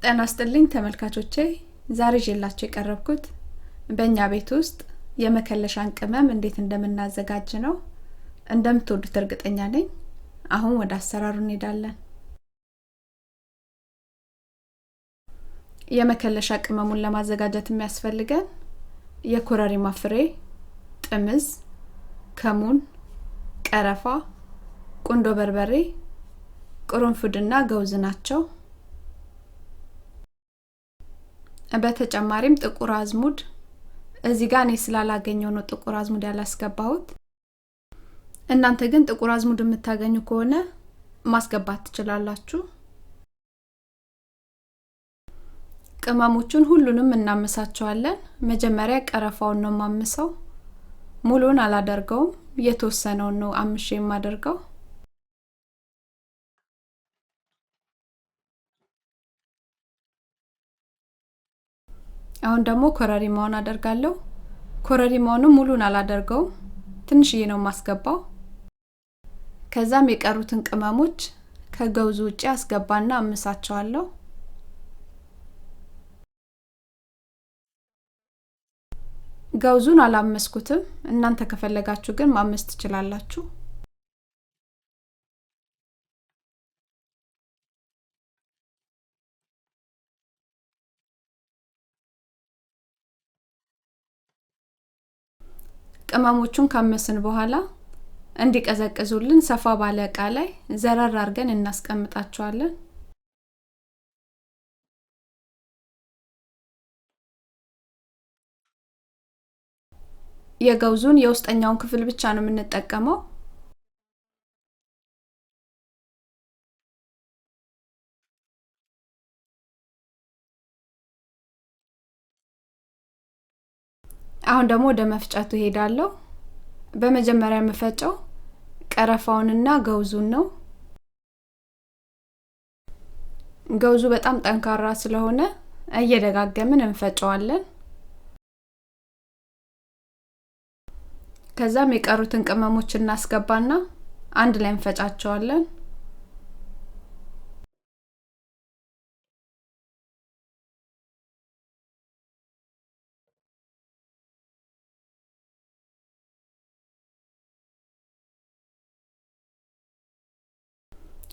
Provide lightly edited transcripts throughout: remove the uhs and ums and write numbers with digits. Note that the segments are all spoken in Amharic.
ጤና ይስጥልኝ ተመልካቾቼ ዛሬ ይዤላችሁ የቀረብኩት በእኛ ቤት ውስጥ የመከለሻን ቅመም እንዴት እንደምናዘጋጅ ነው። እንደምትወዱት እርግጠኛ ነኝ። አሁን ወደ አሰራሩ እንሄዳለን። የመከለሻ ቅመሙን ለማዘጋጀት የሚያስፈልገን የኮረሪማ ፍሬ፣ ጥምዝ፣ ከሙን፣ ቀረፋ፣ ቁንዶ በርበሬ፣ ቅርንፉድና ገውዝ ናቸው። በተጨማሪም ጥቁር አዝሙድ እዚህ ጋር እኔ ስላላገኘው ነው ጥቁር አዝሙድ ያላስገባሁት። እናንተ ግን ጥቁር አዝሙድ የምታገኙ ከሆነ ማስገባት ትችላላችሁ። ቅመሞቹን ሁሉንም እናመሳቸዋለን። መጀመሪያ ቀረፋውን ነው ማምሰው። ሙሉን አላደርገውም፣ የተወሰነውን ነው አምሼ የማደርገው። አሁን ደግሞ ኮረሪማውን አደርጋለሁ። ኮረሪማውን ሙሉን አላደርገው፣ ትንሽዬ ነው ማስገባው። ከዛም የቀሩትን ቅመሞች ከገውዙ ውጪ አስገባና አምሳቸዋለሁ። ገውዙን አላመስኩትም፣ እናንተ ከፈለጋችሁ ግን ማመስ ትችላላችሁ። ቅመሞቹን ካመስን በኋላ እንዲቀዘቅዙልን ሰፋ ባለ እቃ ላይ ዘራር አድርገን እናስቀምጣቸዋለን። የገውዙን የውስጠኛውን ክፍል ብቻ ነው የምንጠቀመው። አሁን ደግሞ ወደ መፍጨቱ ሄዳለሁ። በመጀመሪያ መፈጨው ቀረፋውንና ገውዙን ነው። ገውዙ በጣም ጠንካራ ስለሆነ እየደጋገምን እንፈጨዋለን። ከዛም የቀሩትን ቅመሞች እናስገባና አንድ ላይ እንፈጫቸዋለን።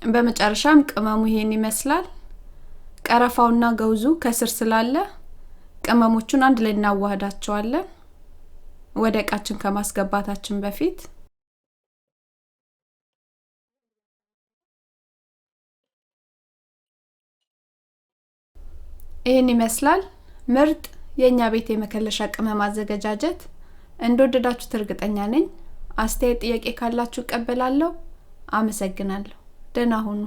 በመጨረሻም ቅመሙ ይሄን ይመስላል። ቀረፋውና ገውዙ ከስር ስላለ ቅመሞቹን አንድ ላይ እናዋህዳቸዋለን ወደ እቃችን ከማስገባታችን በፊት። ይሄን ይመስላል ምርጥ የኛ ቤት የመከለሻ ቅመም አዘገጃጀት። እንደወደዳችሁት እርግጠኛ ነኝ። አስተያየት ጥያቄ ካላችሁ እቀበላለሁ። አመሰግናለሁ። ደህና ሁኑ።